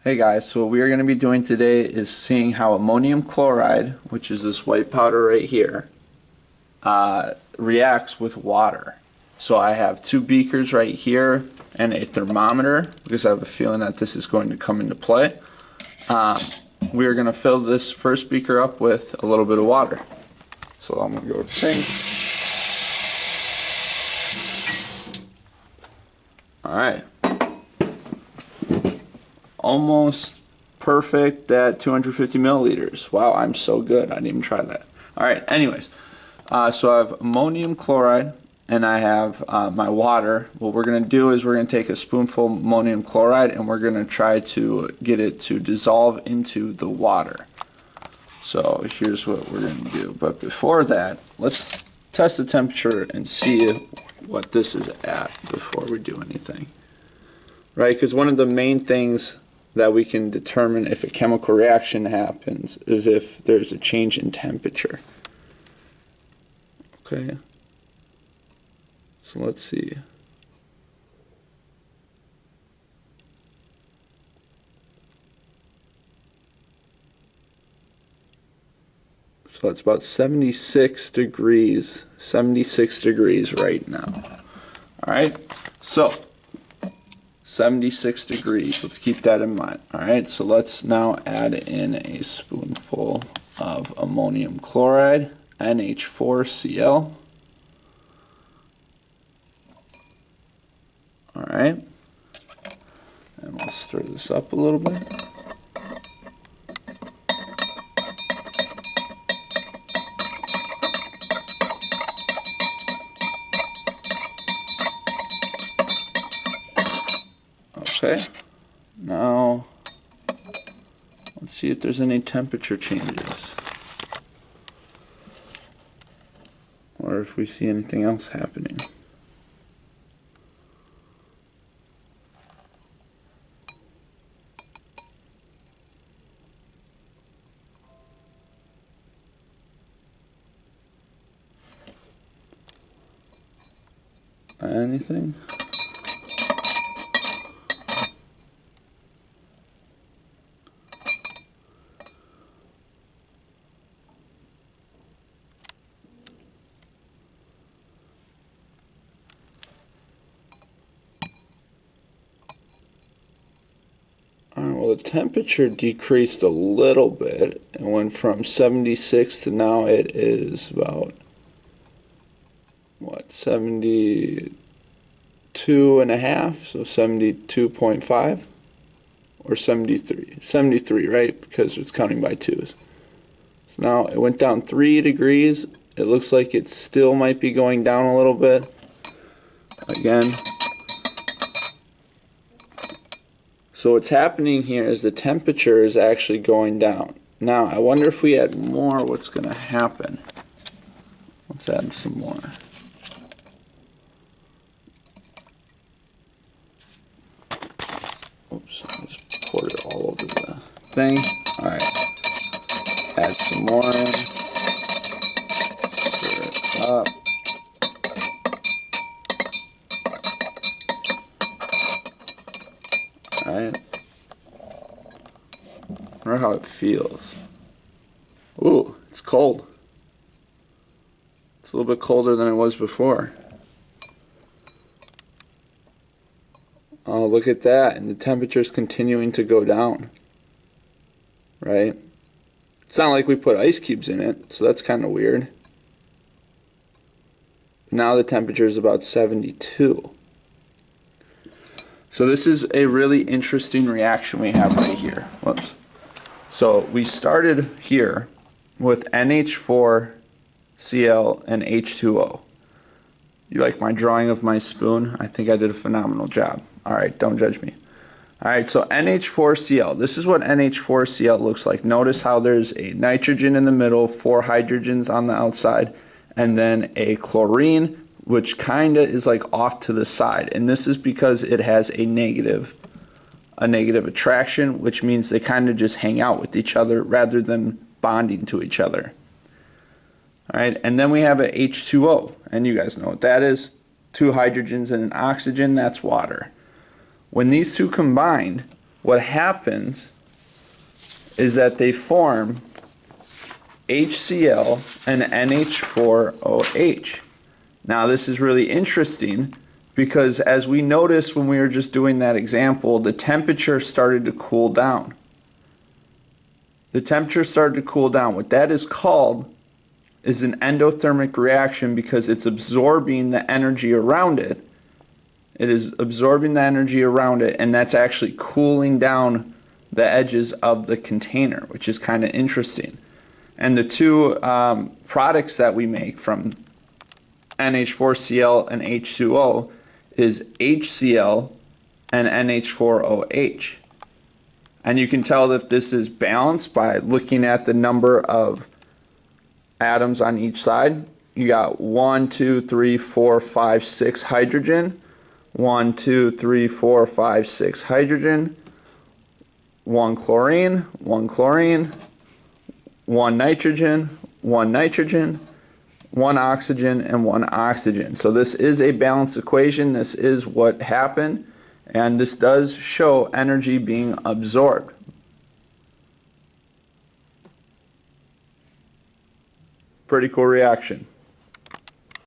Hey guys, so what we are going to be doing today is seeing how ammonium chloride, which is this white powder right here, reacts with water. So I have two beakers right here and a thermometer because I have a feeling that this is going to come into play. We are going to fill this first beaker up with a little bit of water. So I'm going to go to the sink. Alright. Almost perfect at 250 milliliters. Wow, I'm so good. I didn't even try that. Alright, anyways. So I have ammonium chloride and I have my water. What we're going to do is we're going to take a spoonful of ammonium chloride and we're going to try to get it to dissolve into the water. So here's what we're going to do. But before that, let's test the temperature and see what this is at before we do anything. Right, because one of the main things that we can determine if a chemical reaction happens is if there's a change in temperature. Okay, so let's see. So it's about 76 degrees right now. All right, so 76 degrees, let's keep that in mind. Alright, so let's now add in a spoonful of ammonium chloride, NH4Cl. Alright, and we'll stir this up a little bit. Okay, now let's see if there's any temperature changes or if we see anything else happening. Anything? Well, the temperature decreased a little bit. It went from 76 to now it is about, what, 72 and a half? So 72.5 or 73? 73, right? Because it's counting by twos. So now it went down 3 degrees. It looks like it still might be going down a little bit. Again. So what's happening here is the temperature is actually going down. Now, I wonder if we add more, what's going to happen? Let's add some more. Oops, I just poured it all over the thing. Alright, add some more in. Stir it up. Alright. I wonder how it feels. Ooh, it's cold. It's a little bit colder than it was before. Oh, look at that. And the temperature's continuing to go down. Right? It's not like we put ice cubes in it, so that's kind of weird. Now the temperature is about 72. So this is a really interesting reaction we have right here. Whoops. So we started here with NH4Cl and H2O. You like my drawing of my spoon? I think I did a phenomenal job. Alright, don't judge me. Alright, so NH4Cl. This is what NH4Cl looks like. Notice how there's a nitrogen in the middle, 4 hydrogens on the outside, and then a chlorine, which kind of is like off to the side, and this is because it has a negative attraction, which means they kind of just hang out with each other rather than bonding to each other. Alright, and then we have a H2O, and you guys know what that is. 2 hydrogens and an oxygen, that's water. When these two combine, what happens is that they form HCl and NH4OH. Now this is really interesting because as we noticed when we were just doing that example, the temperature started to cool down. The temperature started to cool down. What that is called is an endothermic reaction because it's absorbing the energy around it. It is absorbing the energy around it, and that's actually cooling down the edges of the container, which is kind of interesting. And the two products that we make from NH4Cl and H2O is HCl and NH4OH. And you can tell if this is balanced by looking at the number of atoms on each side. You got 1, 2, 3, 4, 5, 6 hydrogen. 1, 2, 3, 4, 5, 6 hydrogen. 1 chlorine, 1 chlorine. 1 nitrogen, 1 nitrogen. 1 oxygen, and 1 oxygen. So this is a balanced equation. This is what happened. And this does show energy being absorbed. Pretty cool reaction.